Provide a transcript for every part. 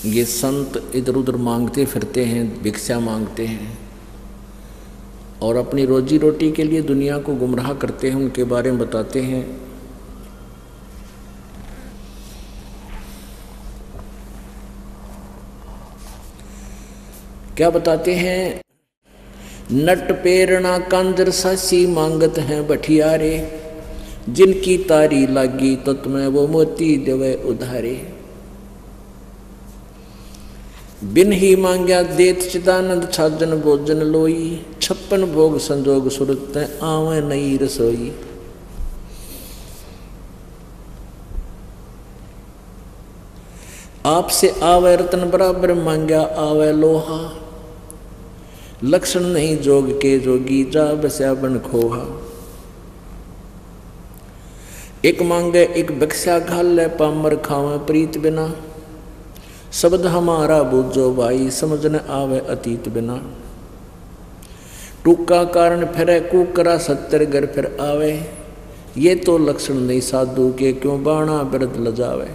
ये संत इधर उधर मांगते फिरते हैं, भिक्षा मांगते हैं और अपनी रोजी रोटी के लिए दुनिया को गुमराह करते हैं। उनके बारे में बताते हैं। क्या बताते हैं? नट पेरना कांजर सासी मांगत हैं बठियारे, जिनकी तारी लागी तो तुम्हें वो मोती देवे उधारे। बिन ही मांग्या देत चिदानंद छाजन भोजन लोई, 56 भोग संजोग सुरत आवे नई रसोई। आपसे आवे रतन बराबर मांग्या आवे लोहा, लक्षण नहीं जोग के जोगी जा बस्या बन खोहा। एक मांगे एक बक्सा घाल ले पामर खावे प्रीत बिना, शब्द हमारा बूझो भाई समझ न आवे अतीत बिना। टूका कारण फिरे कुकरा 70 घर फिर आवे, ये तो लक्षण नहीं साधु के क्यों बाणा बिरद लजावे।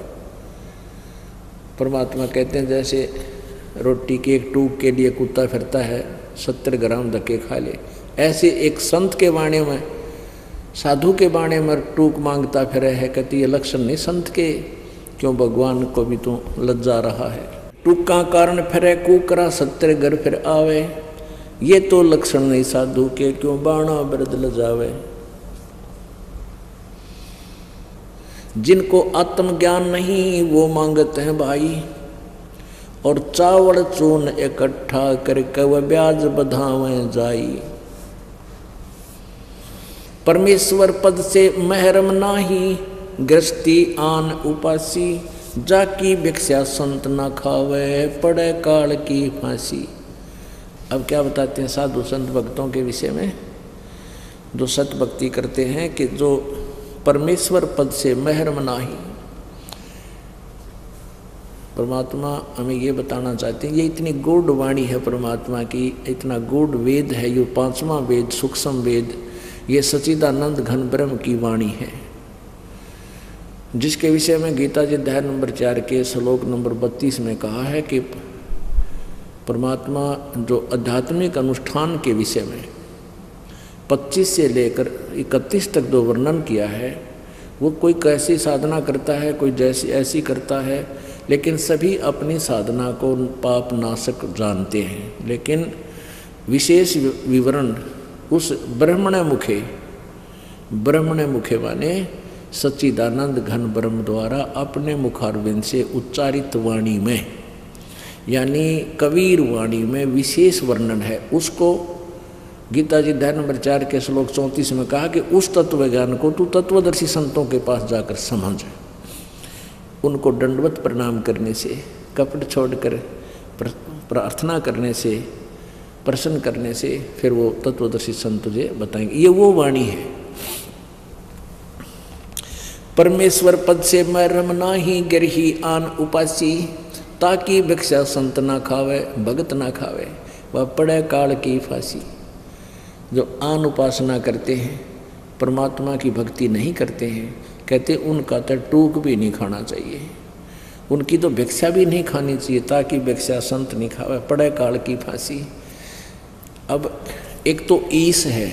परमात्मा कहते हैं जैसे रोटी के एक टूक के लिए कुत्ता फिरता है 70 ग्राम धक्के खा ले, ऐसे एक संत के बाणे में, साधु के बाणे में टूक मांगता फिरे है। कहती ये लक्षण नहीं संत के, क्यों भगवान को भी तो लज्जा रहा है। टूका कारण फिरे कुकरा 70 घर फिर आवे, ये तो लक्षण नहीं साधु के क्यों बाणा बिरद लजावे। जिनको आत्मज्ञान नहीं वो मांगते हैं भाई, और चावल चून इकट्ठा करके वह ब्याज बधावें जाई। परमेश्वर पद से महरम नाही, गृहस्थी आन उपासी, जाकी भिक्षा संत ना खावे पड़े काल की फांसी। अब क्या बताते हैं साधु संत भक्तों के विषय में? जो सत भक्ति करते हैं कि जो परमेश्वर पद से महरम नाही। परमात्मा हमें ये बताना चाहते हैं, ये इतनी गूढ़ वाणी है परमात्मा की, इतना गूढ़ वेद है ये 5वां वेद, सूक्ष्म वेद, ये सच्चिदानंद घन ब्रह्म की वाणी है, जिसके विषय में गीता जी अध्याय नंबर 4 के श्लोक नंबर 32 में कहा है कि परमात्मा जो आध्यात्मिक अनुष्ठान के विषय में 25 से लेकर 31 तक जो वर्णन किया है, वो कोई कैसी साधना करता है, कोई जैसी ऐसी करता है, लेकिन सभी अपनी साधना को पाप नाशक जानते हैं। लेकिन विशेष विवरण उस ब्रह्मण मुखे माने सच्चिदानंद घन ब्रह्म द्वारा अपने मुखारविंद से उच्चारित वाणी में, यानी कबीर वाणी में विशेष वर्णन है। उसको गीता जी अध्याय नंबर 4 के श्लोक 34 में कहा कि उस तत्व ज्ञान को तू तत्वदर्शी संतों के पास जाकर समझ, उनको दंडवत प्रणाम करने से, कपट छोड़कर प्रार्थना करने से, प्रसन्न करने से फिर वो तत्वदर्शी संत तुझे बताएंगे। ये वो वाणी है। परमेश्वर पद से मरम नाही गिरही आन उपासी, ताकि भिक्षा संत ना खावे भगत ना खावे वह पड़े काल की फांसी। जो आन उपासना करते हैं, परमात्मा की भक्ति नहीं करते हैं, कहते उनका तो टूक भी नहीं खाना चाहिए, उनकी तो भिक्षा भी नहीं खानी चाहिए, ताकि भिक्षा संत नहीं खावे पड़े काल की फांसी। अब एक तो ईश है,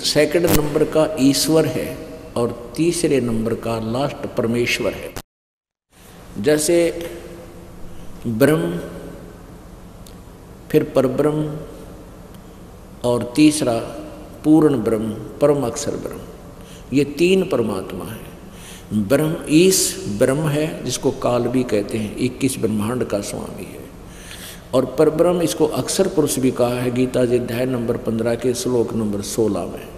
सेकंड नंबर का ईश्वर है, और तीसरे नंबर का लास्ट परमेश्वर है। जैसे ब्रह्म, फिर परब्रह्म, और तीसरा पूर्ण ब्रह्म, परम अक्षर ब्रह्म, ये 3 परमात्मा है। ब्रह्म ईश ब्रह्म है, जिसको काल भी कहते हैं, 21 ब्रह्मांड का स्वामी है। और परब्रह्म इसको अक्षर पुरुष भी कहा है गीता जी अध्याय नंबर 15 के श्लोक नंबर 16 में।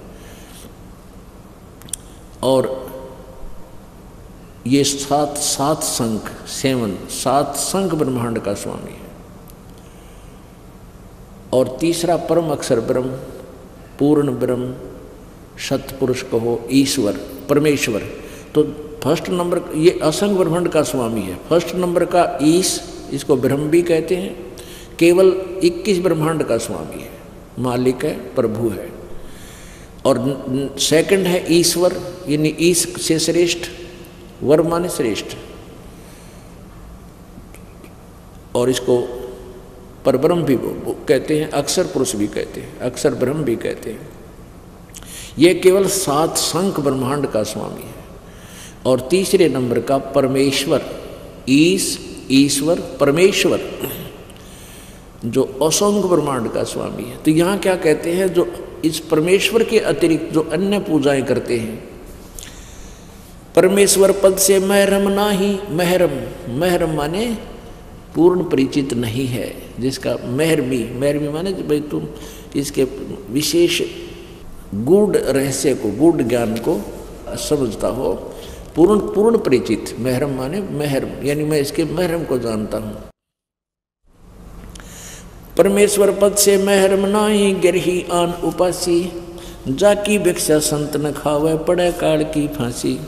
और ये 7 संख ब्रह्मांड का स्वामी है। और तीसरा परम अक्षर ब्रह्म, पूर्ण ब्रह्म, सतपुरुष कहो, ईश्वर, परमेश्वर। तो फर्स्ट नंबर ये असंग ब्रह्मांड का स्वामी है। फर्स्ट नंबर का ईश, इसको ब्रह्म भी कहते हैं, केवल 21 ब्रह्मांड का स्वामी है, मालिक है, प्रभु है। और सेकंड है ईश्वर, यानी ईश से श्रेष्ठ, वर माने श्रेष्ठ। और इसको परब्रह्म भी कहते हैं, अक्षर पुरुष भी कहते हैं, अक्षर ब्रह्म भी कहते हैं। ये केवल 7 शंख ब्रह्मांड का स्वामी है। और तीसरे नंबर का परमेश्वर, ईश्वर परमेश्वर, जो असंख्य ब्रह्मांड का स्वामी है। तो यहाँ क्या कहते हैं, जो इस परमेश्वर के अतिरिक्त जो अन्य पूजाएं करते हैं, परमेश्वर पद से महरम नाही, महरम माने पूर्ण परिचित नहीं है, जिसका महरमी माने भाई तुम इसके विशेष गूढ़ रहस्य को, गूढ़ ज्ञान को समझता हो, पूर्ण परिचित। महरम माने महरम, यानी मैं इसके महरम को जानता हूँ। परमेश्वर पद से महरम नाही, गिरही आन उपासी, जाकी भिक्षा संत न खावे, पड़े काल की फांसी।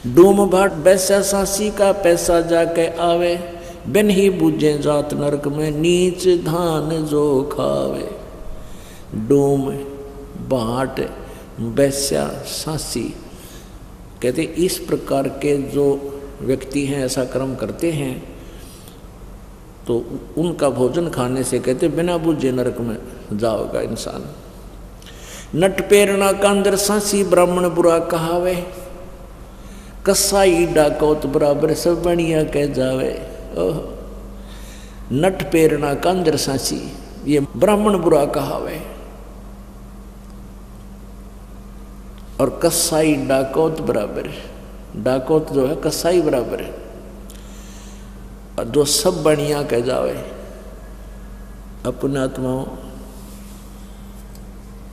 डूम भाट बैसा सांसी का पैसा जाके आवे, बिन ही बूझे जात नरक में, नीच धान जो खावे। डूम भाट बैसा सांसी कहते इस प्रकार के जो व्यक्ति हैं, ऐसा कर्म करते हैं, तो उनका भोजन खाने से कहते बिना बूझे नरक में जाओगा इंसान। नट पेरना कांदर सांसी, ब्राह्मण बुरा कहावे, कसाई डाकौत बराबर सब बढ़िया कह जावे। ओह, नट पेरना कांदर सांसी, ये ब्राह्मण बुरा कहावे, और कसाई डाकौत बराबर, डाकौत जो है कसाई बराबर है, और जो सब बढ़िया कह जावे। अपने आत्माओं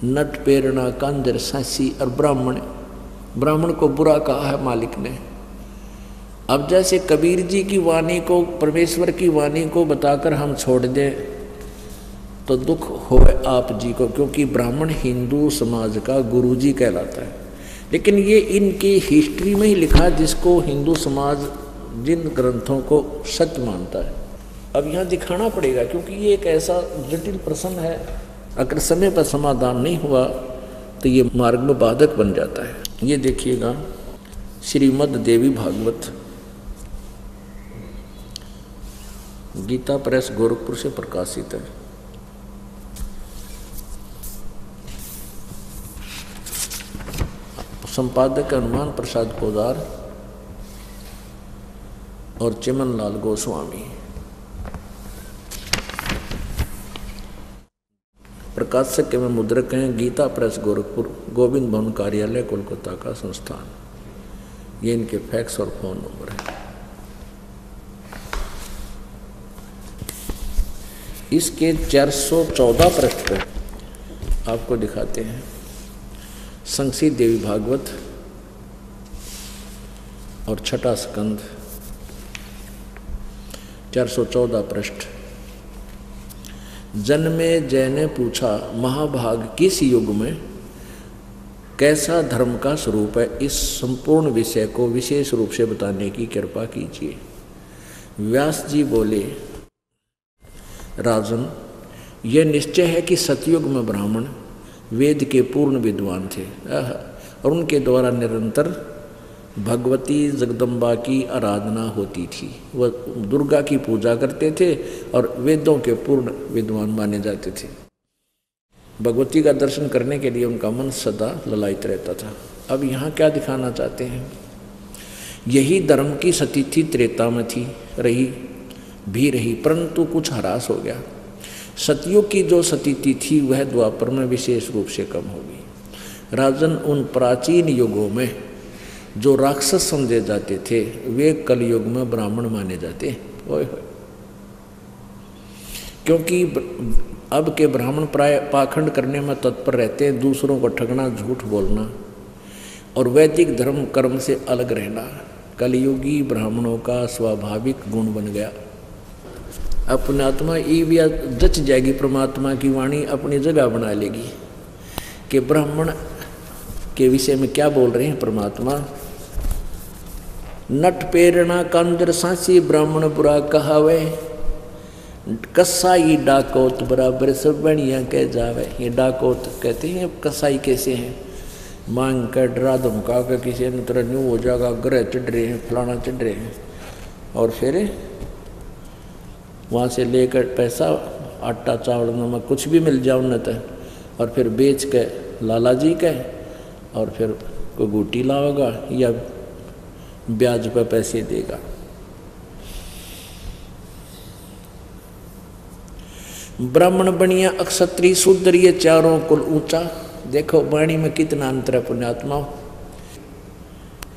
नट पेरना कांदर सांसी, और ब्राह्मण को बुरा कहा है मालिक ने। अब जैसे कबीर जी की वाणी को, परमेश्वर की वाणी को बताकर हम छोड़ दें तो दुख होए आप जी को, क्योंकि ब्राह्मण हिंदू समाज का गुरु जी कहलाता है। लेकिन ये इनकी हिस्ट्री में ही लिखा, जिसको हिंदू समाज जिन ग्रंथों को सत्य मानता है। अब यहाँ दिखाना पड़ेगा, क्योंकि ये एक ऐसा जटिल प्रश्न है, अगर समय पर समाधान नहीं हुआ तो ये मार्ग में बाधक बन जाता है। ये देखिएगा, श्रीमद् देवी भागवत, गीता प्रेस गोरखपुर से प्रकाशित है। संपादक हनुमान प्रसाद पोदार और चिमन लाल गोस्वामी। प्रकाशक एवं मुद्रक हैं गीता प्रेस गोरखपुर, गोविंद भवन कार्यालय कोलकाता का संस्थान। ये इनके फैक्स और फोन नंबर है। इसके 414 पृष्ठ पर आपको दिखाते हैं संक्षिप्त देवी भागवत और छठा स्कंद, 414 पृष्ठ। जन्मे जय ने पूछा, महाभाग किस युग में कैसा धर्म का स्वरूप है, इस संपूर्ण विषय को विशेष रूप से बताने की कृपा कीजिए। व्यास जी बोले, राजन, यह निश्चय है कि सतयुग में ब्राह्मण वेद के पूर्ण विद्वान थे और उनके द्वारा निरंतर भगवती जगदम्बा की आराधना होती थी। वह दुर्गा की पूजा करते थे और वेदों के पूर्ण विद्वान माने जाते थे। भगवती का दर्शन करने के लिए उनका मन सदा ललायित रहता था। अब यहाँ क्या दिखाना चाहते हैं, यही धर्म की सतिथि त्रेता में थी, रही, परंतु कुछ ह्रास हो गया। सतयुग की जो सतिथि थी वह द्वापर में विशेष रूप से कम हो गई। राजन, उन प्राचीन युगों में जो राक्षस समझे जाते थे वे कलयुग में ब्राह्मण माने जाते। ओए होए, क्योंकि अब के ब्राह्मण प्राय पाखंड करने में तत्पर रहते हैं, दूसरों को ठगना, झूठ बोलना और वैदिक धर्म कर्म से अलग रहना कलयुगी ब्राह्मणों का स्वाभाविक गुण बन गया। अपने आत्मा ईविया जच जाएगी, परमात्मा की वाणी अपनी जगह बना लेगी कि ब्राह्मण के विषय में क्या बोल रहे हैं परमात्मा। नट पेरना कांदर सांसी, ब्राह्मण बुरा कहावे, कसाई डाकोत बराबर सब बढ़िया कह जावे। ये डाकोत कहते हैं, कसाई कैसे हैं, मांग कर डरा धमका कर किसी ने तरह न्यू हो जाएगा, ग्रह चढ़ रहे हैं, फलाना चढ़ रहे हैं, और फिर वहाँ से लेकर पैसा, आटा चावल नमक कुछ भी मिल जाओ न तो, और फिर बेच के लाला जी के, और फिर कोई बूटी लाओगा या ब्याज पर पैसे देगा। ब्राह्मण बनिया, अक्षत्रिय शूद्र, ये चारों कुल ऊंचा। देखो वाणी में कितना अंतर है पुण्यात्मा।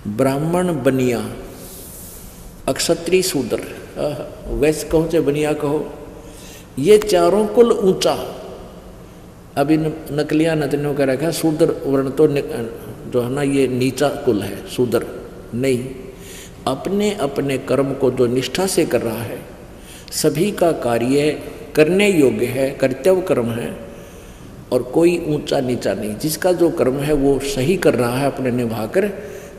ब्राह्मण बनिया, अक्षत्रिय शूद्र, वैश्य कहो चाहे बनिया कहो, ये चारों कुल ऊंचा। अभी नकलिया नतनियों का रखा शूद्र वर्ण तो जो है ना ये नीचा कुल है, शूद्र नहीं। अपने अपने कर्म को जो निष्ठा से कर रहा है, सभी का कार्य करने योग्य है, कर्तव्य कर्म है, और कोई ऊंचा नीचा नहीं। जिसका जो कर्म है वो सही कर रहा है अपने निभाकर,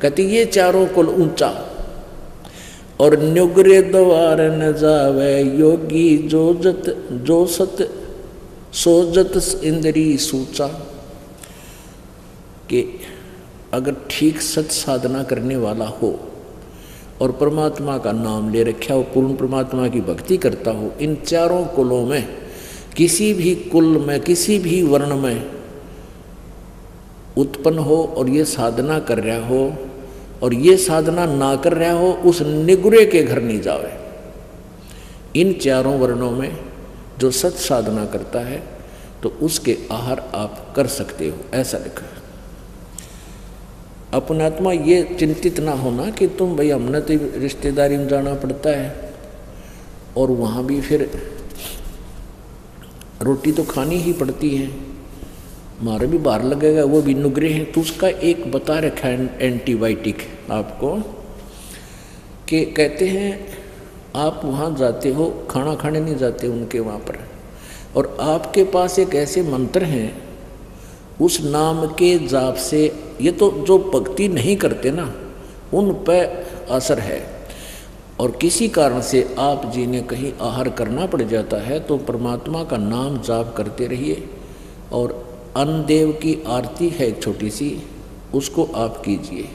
कहते ये चारों कुल ऊंचा। और न्युग्रे द्वार न जावे योगी, जो सत सोजत इंद्री सूचा। कि अगर ठीक सत साधना करने वाला हो और परमात्मा का नाम ले रखा हो, पूर्ण परमात्मा की भक्ति करता हो, इन चारों कुलों में किसी भी कुल में किसी भी वर्ण में उत्पन्न हो और ये साधना कर रहा हो और ये साधना ना कर रहा हो, उस निगुरे के घर नहीं जावे। इन चारों वर्णों में जो सत साधना करता है तो उसके आहार आप कर सकते हो, ऐसा लिखा है। अपनात्मा ये चिंतित ना होना कि तुम भाई हमने तो रिश्तेदारी में जाना पड़ता है और वहाँ भी फिर रोटी तो खानी ही पड़ती है, मारे भी बाहर लगेगा, वो भी नुगरे हैं। तो उसका एक बता रखा है एंटीबायोटिक आपको, कि कहते हैं आप वहाँ जाते हो, खाना खाने नहीं जाते उनके वहाँ पर, और आपके पास एक ऐसे मंत्र हैं, उस नाम के जाप से, ये तो जो भक्ति नहीं करते ना उन पर असर है, और किसी कारण से आप जी ने कहीं आहार करना पड़ जाता है तो परमात्मा का नाम जाप करते रहिए। और अन्नदेव की आरती है एक छोटी सी, उसको आप कीजिए,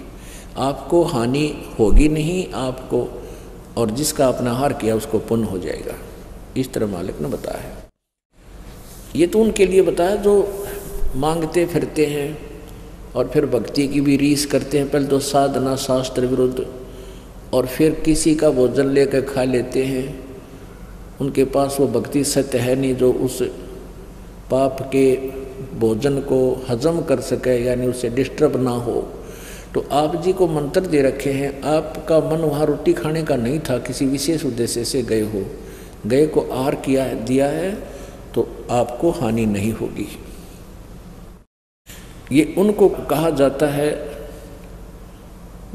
आपको हानि होगी नहीं आपको, और जिसका अपना आहार किया उसको पुण्य हो जाएगा। इस तरह मालिक ने बताया है। ये तो उनके लिए बताया जो मांगते फिरते हैं और फिर भक्ति की भी रीस करते हैं। पहले तो साधना शास्त्र विरुद्ध, और फिर किसी का भोजन लेकर खा लेते हैं, उनके पास वो भक्ति सत्य है नहीं जो उस पाप के भोजन को हजम कर सके, यानी उसे डिस्टर्ब ना हो। तो आप जी को मंत्र दे रखे हैं, आपका मन वहाँ रोटी खाने का नहीं था, किसी विशेष उद्देश्य से गए हो, गए को आहार किया है, दिया है, तो आपको हानि नहीं होगी। ये उनको कहा जाता है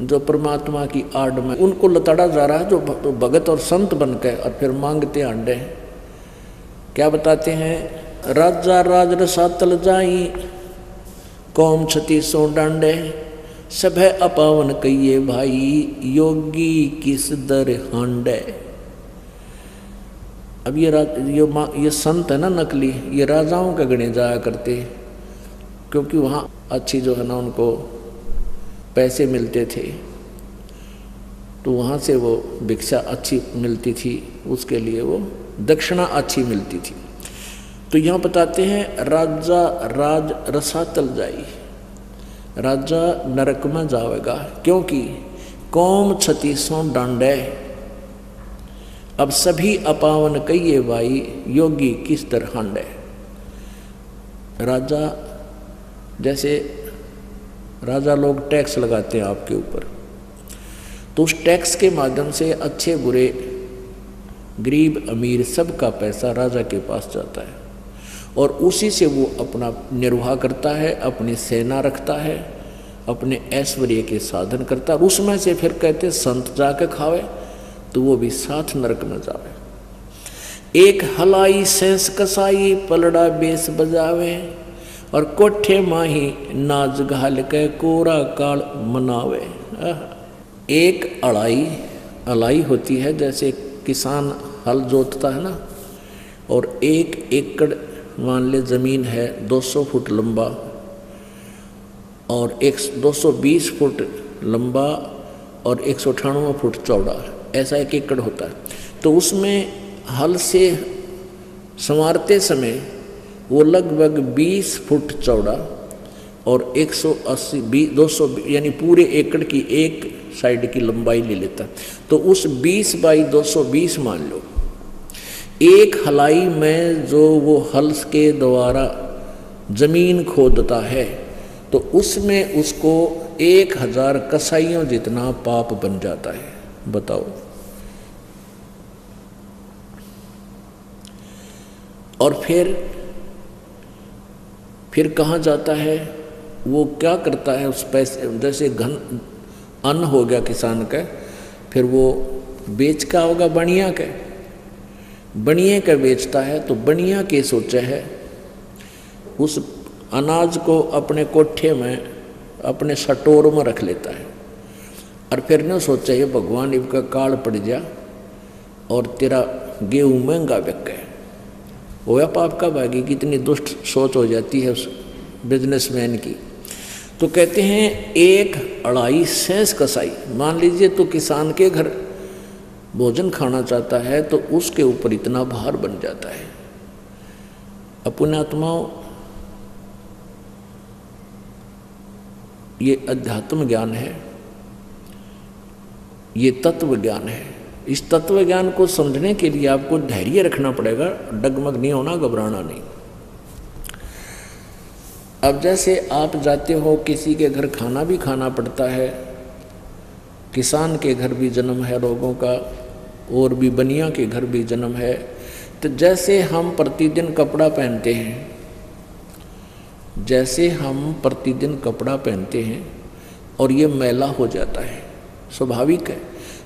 जो परमात्मा की आड़ में उनको लताड़ा जा रहा है, जो भगत और संत बनकर और फिर मांगते आंडे। क्या बताते हैं, राजा राज रसातल जाई, कौम छती सो डांडे, सब है अपावन कहिए भाई, योगी किस दर हांडे। अब ये संत है ना नकली, ये राजाओं के गणे जाया करते, क्योंकि वहाँ अच्छी जो है ना उनको पैसे मिलते थे, तो वहाँ से वो भिक्षा अच्छी मिलती थी, उसके लिए वो दक्षिणा अच्छी मिलती थी। तो यहाँ बताते हैं राजा राज रसातल जाई, राजा नरक में जाएगा, क्योंकि कौम छती सो डांडे, अब सभी अपावन कहिए भाई, योगी किस तरह हांडे। राजा, जैसे राजा लोग टैक्स लगाते हैं आपके ऊपर, तो उस टैक्स के माध्यम से अच्छे बुरे गरीब अमीर सबका पैसा राजा के पास जाता है, और उसी से वो अपना निर्वाह करता है, अपनी सेना रखता है, अपने ऐश्वर्य के साधन करता है। उसमें से फिर कहते संत जाके खावे तो वो भी साथ नरक में जावे। एक हलाई सेंस कसाई, पलड़ा बेस बजावे, और कोठे माही नाच घाल के कोरा काल मनावे। एक अलाई होती है, जैसे किसान हल जोतता है ना, और 1 एकड़ मान ले ज़मीन है 200 फुट लंबा और 220 फुट लंबा और 198 फुट चौड़ा, ऐसा 1 एकड़ होता है। तो उसमें हल से संवारते समय वो लगभग 20 फुट चौड़ा और 180 200 यानी पूरे एकड़ की एक साइड की लंबाई ले लेता। तो उस 20 बाई 220 मान लो, एक हलाई में जो वो हल के द्वारा जमीन खोदता है तो उसमें उसको 1000 कसाइयों जितना पाप बन जाता है। बताओ। और फिर कहाँ जाता है, वो क्या करता है उस पैसे, जैसे घन अन्न हो गया किसान का, फिर वो बेच का होगा बनिया का, बनिए का बेचता है तो बनिया के सोचा है उस अनाज को अपने कोठे में अपने स्टोर में रख लेता है। और फिर ने सोचा ये भगवान इनका काल पड़ जा और तेरा गेहूँ महंगा बिक गया। वो पाप का भागी, कितनी दुष्ट सोच हो जाती है उस बिजनेसमैन की। तो कहते हैं 1 सेंस कसाई, मान लीजिए तो किसान के घर भोजन खाना चाहता है तो उसके ऊपर इतना भार बन जाता है। अपने आत्माओं, ये अध्यात्म ज्ञान है, ये तत्व ज्ञान है। इस तत्व ज्ञान को समझने के लिए आपको धैर्य रखना पड़ेगा, डगमग नहीं होना, घबराना नहीं। अब जैसे आप जाते हो किसी के घर, खाना भी खाना पड़ता है, किसान के घर भी जन्म है लोगों का, और भी बनिया के घर भी जन्म है। तो जैसे हम प्रतिदिन कपड़ा पहनते हैं, जैसे हम प्रतिदिन कपड़ा पहनते हैं और ये मैला हो जाता है, स्वाभाविक है,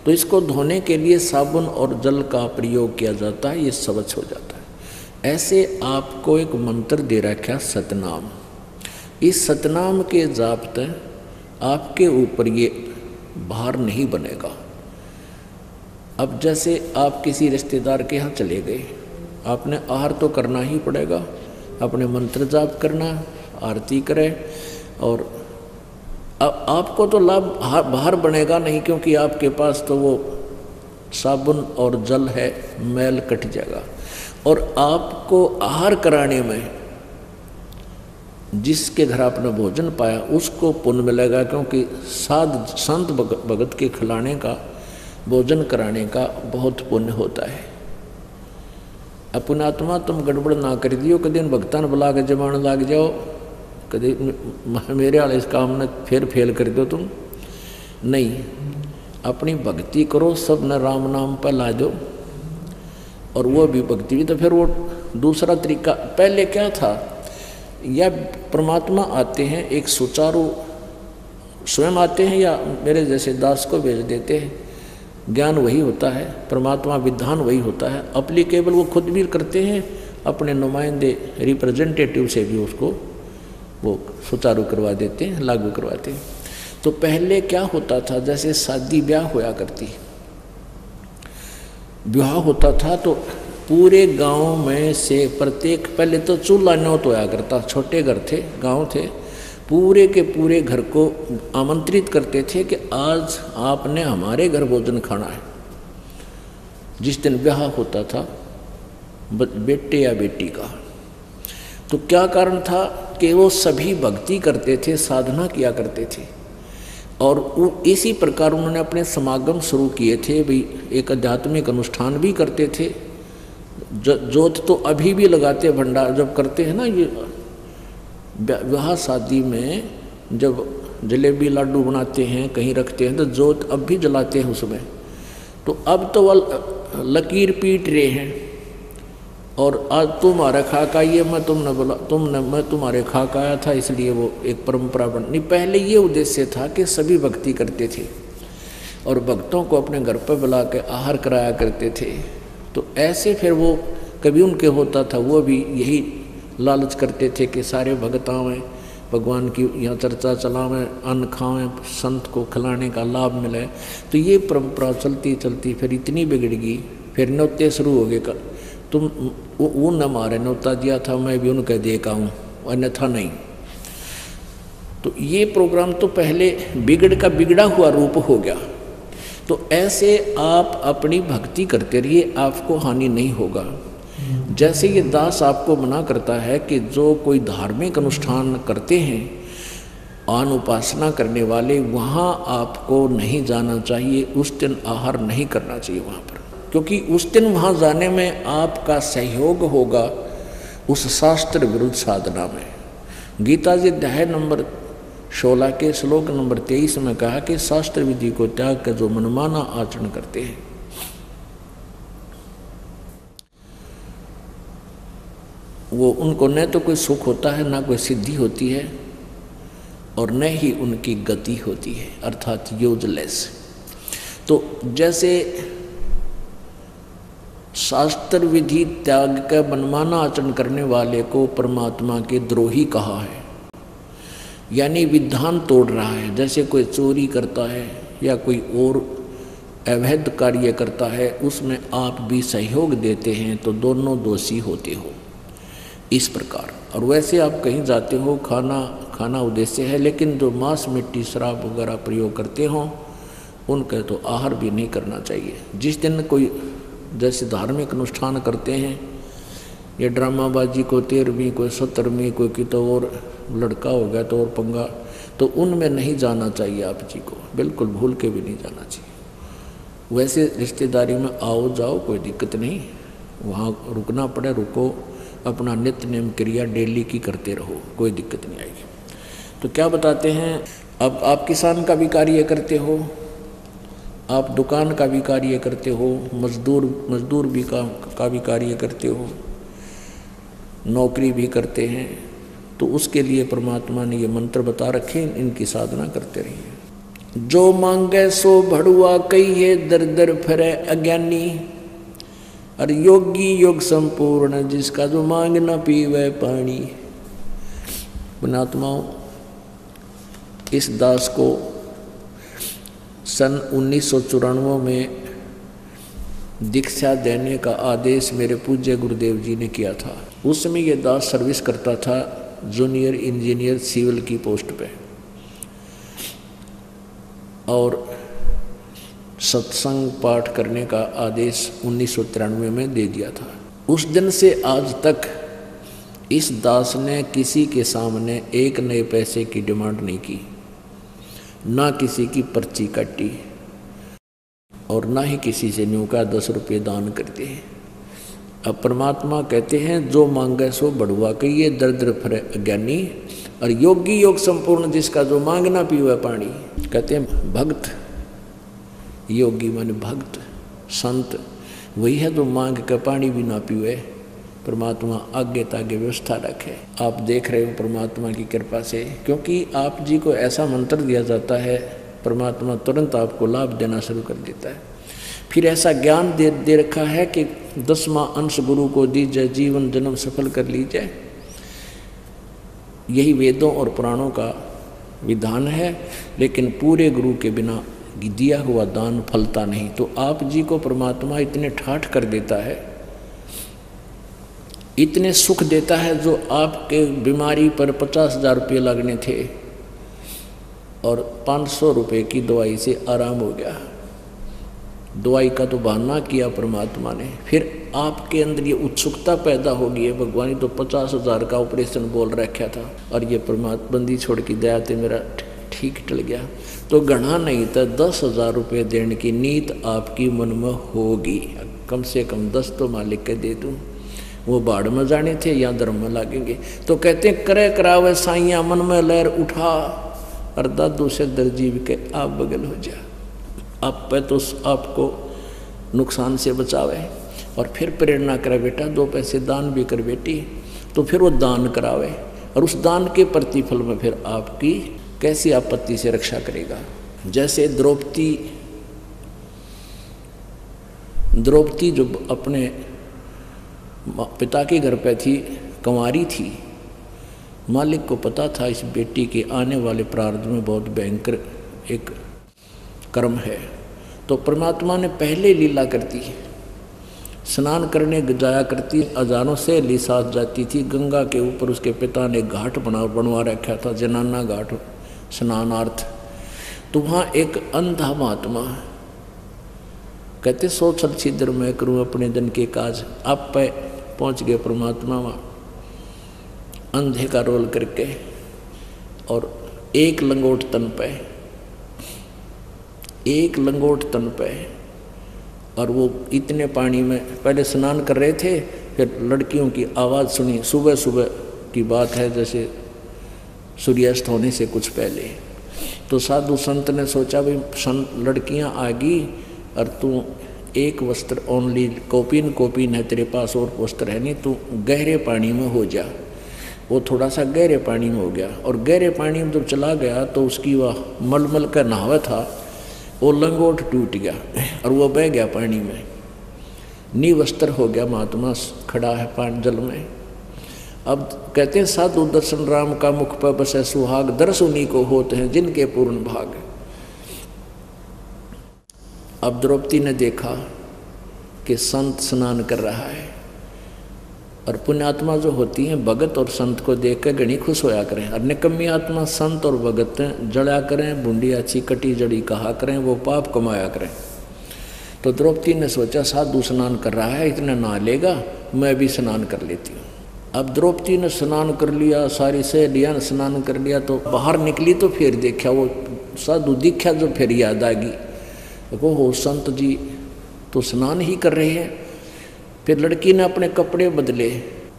तो इसको धोने के लिए साबुन और जल का प्रयोग किया जाता है, ये स्वच्छ हो जाता है। ऐसे आपको एक मंत्र दे रखा है सतनाम। इस सतनाम के जाप आपके ऊपर ये भार नहीं बनेगा। अब जैसे आप किसी रिश्तेदार के यहाँ चले गए, आपने आहार तो करना ही पड़ेगा, अपने मंत्र जाप करना, आरती करें, और अब आपको तो लाभ बाहर बनेगा नहीं, क्योंकि आपके पास तो वो साबुन और जल है, मैल कट जाएगा। और आपको आहार कराने में जिसके घर आपने भोजन पाया उसको पुण्य मिलेगा, क्योंकि संत भगत के खिलाने का, भोजन कराने का बहुत पुण्य होता है। अपना आत्मा तुम गड़बड़ ना कर दियो, कभी भगतान बुला के जमान लाग जाओ, कभी मेरे वाले इस काम में फिर फेल कर दो तुम नहीं। अपनी भक्ति करो, सब न राम नाम पर ला दो, और वो भी भक्ति भी। तो फिर वो दूसरा तरीका, पहले क्या था, या परमात्मा आते हैं एक सुचारू, स्वयं आते हैं या मेरे जैसे दास को भेज देते हैं, ज्ञान वही होता है, परमात्मा विधान वही होता है, अप्लीकेबल वो खुद भी करते हैं, अपने नुमाइंदे रिप्रेजेंटेटिव से भी उसको वो सुचारू करवा देते हैं, लागू करवाते हैं। तो पहले क्या होता था, जैसे शादी ब्याह होया करती, ब्याह होता था तो पूरे गांव में से प्रत्येक, पहले तो चूल्हा न्योत होया करता, छोटे घर थे, गांव थे, पूरे के पूरे घर को आमंत्रित करते थे कि आज आपने हमारे घर भोजन खाना है। जिस दिन ब्याह होता था बेटे या बेटी का, तो क्या कारण था कि वो सभी भक्ति करते थे, साधना किया करते थे, और इसी प्रकार उन्होंने अपने समागम शुरू किए थे। भाई एक आध्यात्मिक अनुष्ठान भी करते थे, जोत तो अभी भी लगाते, भंडार जब करते हैं ना, ये विवाह शादी में जब जलेबी लाडू बनाते हैं, कहीं रखते हैं, तो जोत अब भी जलाते हैं उसमें। तो अब तो वह लकीर पीट रहे हैं, और आज तुम्हारा खाका ये मैं तुमने बोला, मैं तुम्हारे खाका आया था, इसलिए वो एक परंपरा बन नहीं। पहले ये उद्देश्य था कि सभी भक्ति करते थे और भक्तों को अपने घर पर बुला के आहार कराया करते थे। तो ऐसे फिर वो कभी उनके होता था, वो भी यही लालच करते थे कि सारे भगत आवें, भगवान की यहाँ चर्चा चलावें, अन्न खावें, संत को खिलाने का लाभ मिले। तो ये परंपरा चलती चलती फिर इतनी बिगड़ गई, फिर न्योते शुरू हो गए। तुम वो न मारे, न्योता दिया था मैं भी उनके दे का हूँ, अन्यथा नहीं। तो ये प्रोग्राम तो पहले बिगड़ का बिगड़ा हुआ रूप हो गया। तो ऐसे आप अपनी भक्ति करते रहिए, आपको हानि नहीं होगा। जैसे ये दास आपको मना करता है कि जो कोई धार्मिक अनुष्ठान करते हैं, आन उपासना करने वाले, वहाँ आपको नहीं जाना चाहिए, उस दिन आहार नहीं करना चाहिए वहाँ पर, क्योंकि उस दिन वहाँ जाने में आपका सहयोग होगा उस शास्त्र विरुद्ध साधना में। गीता जी अध्याय नंबर 16 के श्लोक नंबर 23 में कहा कि शास्त्र विधि को त्याग कर जो मनमाना आचरण करते हैं, वो उनको न तो कोई सुख होता है, ना कोई सिद्धि होती है, और न ही उनकी गति होती है, अर्थात यूजलेस। तो जैसे शास्त्र विधि त्याग का मनमाना आचरण करने वाले को परमात्मा के द्रोही कहा है, यानी विधान तोड़ रहा है। जैसे कोई चोरी करता है या कोई और अवैध कार्य करता है, उसमें आप भी सहयोग देते हैं तो दोनों दोषी होते हो, इस प्रकार। और वैसे आप कहीं जाते हो, खाना उद्देश्य है, लेकिन जो मांस मिट्टी शराब वगैरह प्रयोग करते हो उनका तो आहार भी नहीं करना चाहिए। जिस दिन कोई जैसे धार्मिक अनुष्ठान करते हैं, ये ड्रामाबाजी को 13वीं कोई 17वीं कोई की तो और लड़का हो गया तो और पंगा, तो उनमें नहीं जाना चाहिए आप जी को, बिल्कुल भूल के भी नहीं जाना चाहिए। वैसे रिश्तेदारी में आओ जाओ कोई दिक्कत नहीं, वहाँ रुकना पड़े रुको, अपना नित्य नियम क्रिया डेली की करते रहो, कोई दिक्कत नहीं आएगी। तो क्या बताते हैं, अब आप किसान का भी कार्य करते हो, आप दुकान का भी कार्य करते हो, मजदूर भी का भी कार्य करते हो, नौकरी भी करते हैं, तो उसके लिए परमात्मा ने ये मंत्र बता रखे, इनकी साधना करते रहिए। जो मांगे सो भड़ुआ कहिए, दर दर फिरे अज्ञानी, और योगी योग संपूर्ण जिसका जो मांग न पीवे पानी। पुण्यात्माओं, इस दास को सन 1994 में दीक्षा देने का आदेश मेरे पूज्य गुरुदेव जी ने किया था। उस समय ये दास सर्विस करता था जूनियर इंजीनियर सिविल की पोस्ट पे, और सत्संग पाठ करने का आदेश 1993 में दे दिया था। उस दिन से आज तक इस दास ने किसी के सामने एक नए पैसे की डिमांड नहीं की, ना किसी की पर्ची काटी, और ना ही किसी से न्यू का 10 रुपये दान करते हैं। अब परमात्मा कहते हैं जो मांगे सो बढ़ुआ कहिए, दर दर फिरे अज्ञानी, और योगी योग संपूर्ण जिसका जो मांग ना पीवे पानी। कहते हैं भक्त, योगी माने भक्त, संत वही है जो मांग के पानी भी ना पीवे। परमात्मा आगे तागे व्यवस्था रखे। आप देख रहे हो परमात्मा की कृपा से, क्योंकि आप जी को ऐसा मंत्र दिया जाता है, परमात्मा तुरंत आपको लाभ देना शुरू कर देता है। फिर ऐसा ज्ञान दे रखा है कि 10वां अंश गुरु को दीजिए, जीवन जन्म सफल कर लीजिए। यही वेदों और पुराणों का विधान है, लेकिन पूरे गुरु के बिना दिया हुआ दान फलता नहीं। तो आप जी को परमात्मा इतने ठाठ कर देता है, इतने सुख देता है, जो आपके बीमारी पर 50,000 रुपये लगने थे और 500 रुपये की दवाई से आराम हो गया। दवाई का तो बहाना किया परमात्मा ने, फिर आपके अंदर ये उत्सुकता पैदा होगी है, भगवान तो 50,000 का ऑपरेशन बोल रखा था और ये परमात्मा बंदी छोड़ की दया से मेरा ठीक टल गया। तो गणा नहीं था 10,000 रुपये देने की नीत आपकी मन में होगी, कम से कम 10 तो मालिक के दे दूँ, वो बाढ़ में जाने थे या धर्म में लागेंगे। तो कहते हैं करे करावे साइया मन में लहर उठा, और दादू से दर्जीव के आप बगल हो जा। आप पे तो आपको नुकसान से बचावे, और फिर प्रेरणा करे बेटा 2 पैसे दान भी कर बेटी, तो फिर वो दान करावे, और उस दान के प्रतिफल में फिर आपकी कैसी आपत्ति से रक्षा करेगा। जैसे द्रौपदी जो अपने पिता के घर पे थी, कंवारी थी, मालिक को पता था इस बेटी के आने वाले प्रारब्ध में बहुत भयंकर एक कर्म है, तो परमात्मा ने पहले लीला करती, स्नान करने जाया करती, हजारों सहेली साथ जाती थी। गंगा के ऊपर उसके पिता ने घाट बनवा रखा था, जनाना घाट स्नानार्थ। तो वहाँ एक अंधा महात्मा कहते सो छल छिद्र मैं करूँ अपने दिन के काज। आप पे पहुँच गए परमात्मा वहाँ अंधे का रोल करके, और एक लंगोट तन पे, एक लंगोट तन पे, और वो इतने पानी में पहले स्नान कर रहे थे। फिर लड़कियों की आवाज़ सुनी, सुबह सुबह की बात है, जैसे सूर्यास्त होने से कुछ पहले। तो साधु संत ने सोचा भाई संत लड़कियां आ गई और तू एक वस्त्र ओनली कोपिन है तेरे पास, और वस्त्र है नहीं, तू गहरे पानी में हो जा। वो थोड़ा सा गहरे पानी में हो गया, और गहरे पानी में जब चला गया तो उसकी वह मलमल का नहावा था, वो लंगोट टूट गया और वो बह गया पानी में, निवस्त्र हो गया। महात्मा खड़ा है पानी जल में। अब कहते हैं साधु दर्शन राम का मुख पर बसे सुहाग, दर्श उन्हीं को होते हैं जिनके पूर्ण भाग। अब द्रौपदी ने देखा कि संत स्नान कर रहा है, और पुण्यात्मा जो होती हैं भगत और संत को देख कर घनी खुश होया करें, और निकम्मी आत्मा संत और भगत जड़ा करें, बूंदी अच्छी कटी जड़ी कहा करें, वो पाप कमाया करें। तो द्रौपदी ने सोचा साधु स्नान कर रहा है, इतना नहा लेगा, मैं भी स्नान कर लेती हूँ। अब द्रौपदी ने स्नान कर लिया, सारी सहेलियाँ ने स्नान कर लिया, तो बाहर निकली तो फिर देखा वो साधु दिखा, जो फिर याद आ गई, देखो हो संत जी तो स्नान ही कर रहे हैं। फिर लड़की ने अपने कपड़े बदले,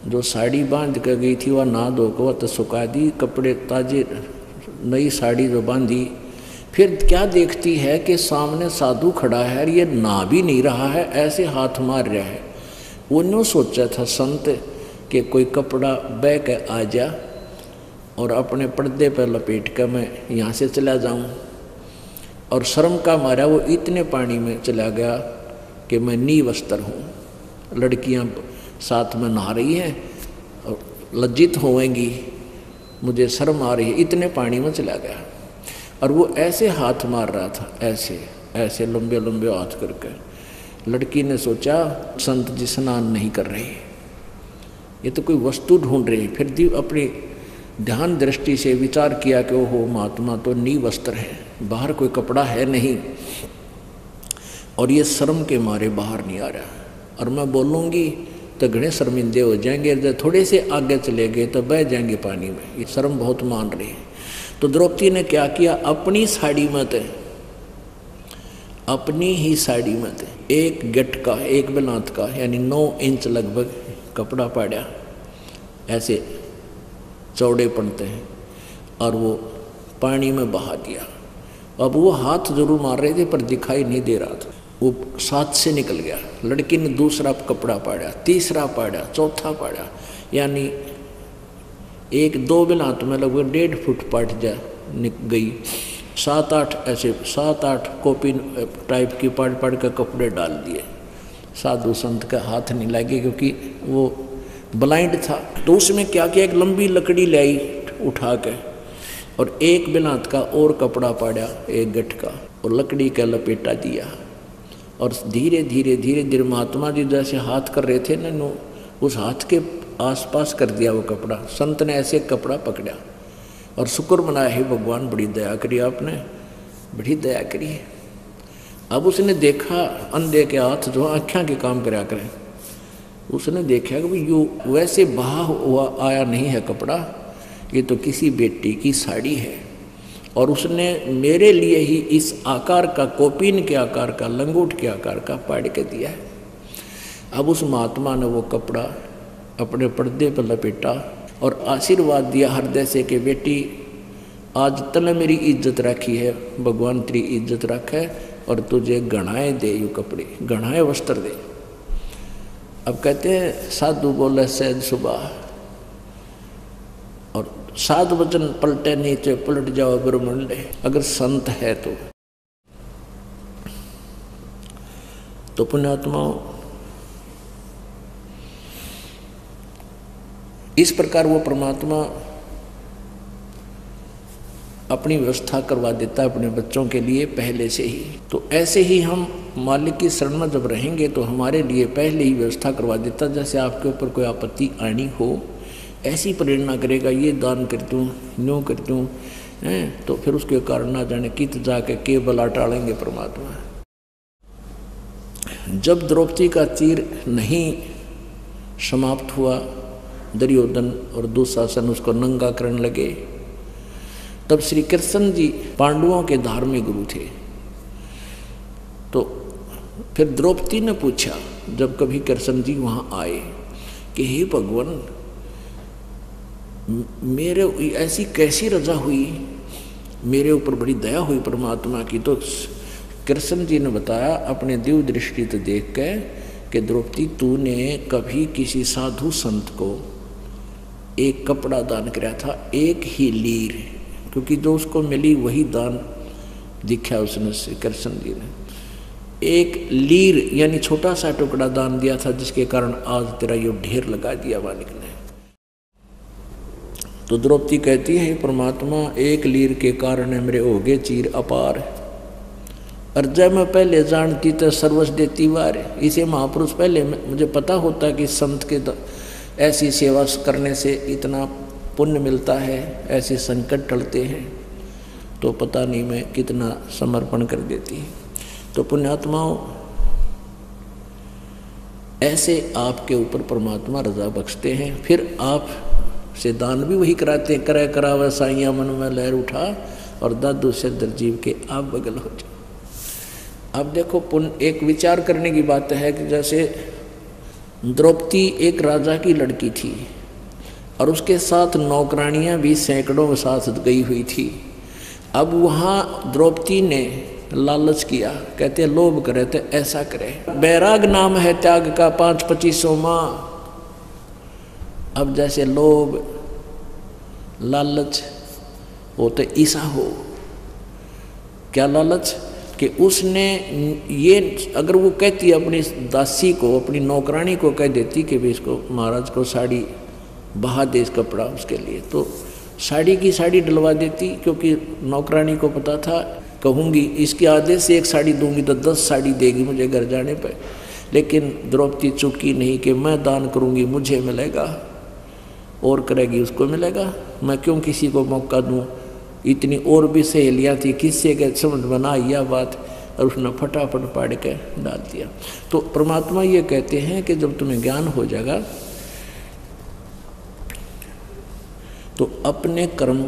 जो साड़ी बांध कर गई थी वह नहा धो कर वह तो सुखा दी, कपड़े ताजे नई साड़ी जो बांधी। फिर क्या देखती है कि सामने साधु खड़ा है, ये नहा भी नहीं रहा है, ऐसे हाथ मार रहा है। वो न्यों सोचा था संत कि कोई कपड़ा बह के आ जा और अपने पर्दे पर लपेट कर मैं यहाँ से चला जाऊँ, और शर्म का मारा वो इतने पानी में चला गया कि मैं निवस्त्र हूँ। लड़कियाँ साथ में नहा रही हैं और लज्जित होएंगी, मुझे शर्म आ रही है, इतने पानी में चला गया। और वो ऐसे हाथ मार रहा था, ऐसे ऐसे लंबे लंबे हाथ करके। लड़की ने सोचा संत जी स्नान नहीं कर रहे, ये तो कोई वस्तु ढूंढ रहे। फिर अपनी ध्यान दृष्टि से विचार किया कि ओहो महात्मा तो निवस्त्र है, बाहर कोई कपड़ा है नहीं, और ये शर्म के मारे बाहर नहीं आ रहा, और मैं बोलूँगी तो घने शर्मिंदे हो जाएंगे, जब थोड़े से आगे चले गए तो बह जाएंगे पानी में, ये शर्म बहुत मान रही है। तो द्रौपदी ने क्या किया, अपनी साड़ी में, अपनी ही साड़ी में एक गट का, एक बेलांत का, यानी 9 इंच लगभग कपड़ा पाड़ा, ऐसे चौड़े पड़ते हैं, और वो पानी में बहा दिया। अब वो हाथ जरूर मार रहे थे पर दिखाई नहीं दे रहा था, वो साथ से निकल गया। लड़की ने दूसरा कपड़ा पाड़ा, तीसरा पाड़ा, चौथा पाड़ा, यानी 1-2 बेलांत में लगभग 1.5 फुट पाट जा गई। 7-8 ऐसे 7-8 कॉपी टाइप की पाड़ के कपड़े डाल दिए। साधु संत का हाथ नहीं लगे क्योंकि वो ब्लाइंड था। तो उसमें क्या किया, एक लंबी लकड़ी लाई उठा के, और एक बेलांत का और कपड़ा पाड़ा, एक गठ का, और लकड़ी का लपेटा दिया, और धीरे धीरे धीरे धीरे महात्मा जी जैसे हाथ कर रहे थे ना, उस हाथ के आसपास कर दिया वो कपड़ा। संत ने ऐसे कपड़ा पकड़ा और शुक्र मनाया, है भगवान बड़ी दया करी, आपने बड़ी दया करी। अब उसने देखा अंधे के हाथ जो आँखें के काम कराया करें, उसने देखा कि भाई यू वैसे बहा हुआ आया नहीं है कपड़ा, ये तो किसी बेटी की साड़ी है, और उसने मेरे लिए ही इस आकार का, कोपीन के आकार का, लंगोट के आकार का पाड़ के दिया है। अब उस महात्मा ने वो कपड़ा अपने पर्दे पर लपेटा और आशीर्वाद दिया हृदय से कि बेटी आज तने मेरी इज्जत रखी है, भगवान तेरी इज्जत रखे, और तुझे गहनाएं दे, यू कपड़े गहनाएं वस्त्र दे। अब कहते हैं साधु बोले सहज सुबह, और 7 वचन पलटे नीचे पलट जाओ ब्रह्मंड। अगर संत है तो पुण्यात्माओं, इस प्रकार वो परमात्मा अपनी व्यवस्था करवा देता है अपने बच्चों के लिए पहले से ही। तो ऐसे ही हम मालिक की शरण में जब रहेंगे तो हमारे लिए पहले ही व्यवस्था करवा देता। जैसे आपके ऊपर कोई आपत्ति आनी हो, ऐसी प्रेरणा करेगा, ये दान कर दूँ, न्यों कर दूँ, तो फिर उसके कारण ना जाने कित जाके के बला टालेंगे परमात्मा। जब द्रौपदी का तीर नहीं समाप्त हुआ, दुर्योधन और दुशासन उसको नंगा करने लगे, तब श्री कृष्ण जी पांडवों के धार्मिक गुरु थे। तो फिर द्रौपदी ने पूछा, जब कभी कृष्ण जी वहाँ आए, कि हे भगवान, मेरे ऐसी कैसी रजा हुई, मेरे ऊपर बड़ी दया हुई परमात्मा की। तो कृष्ण जी ने बताया अपने दिव्य दृष्टि से देख के कि द्रौपदी, तूने कभी किसी साधु संत को एक कपड़ा दान किया था, एक ही लीर, क्योंकि जो उसको मिली वही दान दिखा उसने से कृष्ण जी ने। एक लीर यानी छोटा सा टुकड़ा दान दिया था, जिसके कारण आज तेरा ये ढेर लगा दिया मालिक ने। तो द्रौपदी कहती है, परमात्मा, एक लीर के कारण मेरे हो गए चीर अपार, और जब मैं पहले जानती तो सर्वस देती वार। इसे महापुरुष पहले मुझे पता होता कि संत के ऐसी सेवा करने से इतना पुण्य मिलता है, ऐसे संकट टलते हैं, तो पता नहीं मैं कितना समर्पण कर देती। तो पुण्यात्माओं, ऐसे आपके ऊपर परमात्मा रजा बख्शते हैं। फिर आप से दान भी वही कराते हैं, करे करावे साइया मन में लहर उठा, और दादू से दरजीव के आप बगल हो जाओ। अब देखो, पुण्य एक विचार करने की बात है कि जैसे द्रौपदी एक राजा की लड़की थी और उसके साथ नौकरानियां भी सैकड़ों साथ गई हुई थी। अब वहाँ द्रौपदी ने लालच किया, कहते लोभ करे तो ऐसा करे, बैराग नाम है त्याग का 5-25 माह। अब जैसे लोभ लालच हो तो ऐसा हो, क्या लालच कि उसने ये, अगर वो कहती अपनी दासी को, अपनी नौकरानी को कह देती कि भाई इसको महाराज को साड़ी बहा दे, इस कपड़ा उसके लिए, तो साड़ी की साड़ी डलवा देती, क्योंकि नौकरानी को पता था कहूँगी इसके आदेश से एक साड़ी दूंगी तो 10 साड़ी देगी मुझे घर जाने पर। लेकिन द्रौपदी चुकी नहीं कि मैं दान करूँगी मुझे मिलेगा, और करेगी उसको मिलेगा, मैं क्यों किसी को मौका दूँ। इतनी और भी सहेलियाँ थी, किससे के समझ बना यह बात, और उसने फटाफट पाड़ के डाल दिया। तो परमात्मा ये कहते हैं कि जब तुम्हें ज्ञान हो जाएगा तो अपने कर्म,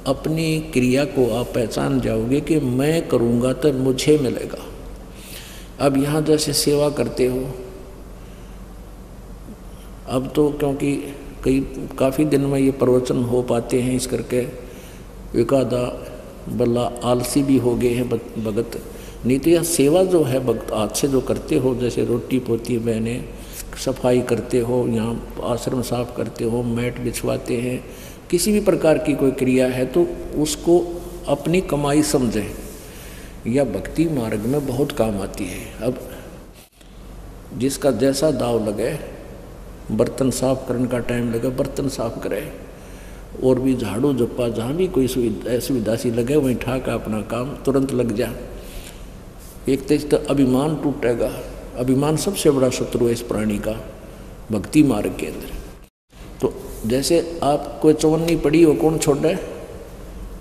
अपनी क्रिया को आप पहचान जाओगे कि मैं करूँगा तो मुझे मिलेगा। अब यहाँ जैसे सेवा करते हो, अब तो क्योंकि काफ़ी दिन में ये प्रवचन हो पाते हैं, इस करके एकादा बल्ला आलसी भी हो गए हैं भगत। नहीं तो यह सेवा जो है भक्त हाथ से जो करते हो, जैसे रोटी पोती बहने, सफाई करते हो, यहाँ आश्रम साफ करते हो, मैट बिछवाते हैं, किसी भी प्रकार की कोई क्रिया है तो उसको अपनी कमाई समझें, यह भक्ति मार्ग में बहुत काम आती है। अब जिसका जैसा दाव लगे, बर्तन साफ करने का टाइम लगे बर्तन साफ करे, और भी झाड़ू झप्पा जहाँ भी कोई सुविधा सी लगे वहीं ठाका अपना काम तुरंत लग जा। एक तो अभिमान टूटेगा, अभिमान सबसे बड़ा शत्रु है इस प्राणी का भक्ति मार्ग के अंदर। तो जैसे आप कोई चवन्नी पड़ी हो, कौन छोड़े,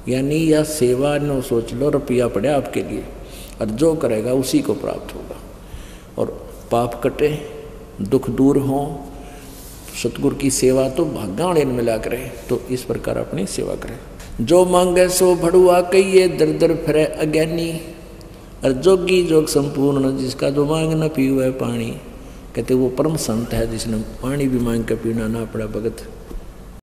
यानी या सेवा न सोच लो, रुपया पड़े आपके लिए, और जो करेगा उसी को प्राप्त होगा, और पाप कटे, दुख दूर हों, सतगुरु की सेवा तो भाग्याण मिला करे। तो इस प्रकार अपनी सेवा करें। जो मांगे सो भड़ुआ कहिए, दर दर फिरे अज्ञानी, और जोगी जोग संपूर्ण, जिसका जो मांग न पीवे पानी, कहते वो परम संत है जिसने पानी भी मांग के पीना ना पड़ा भगत।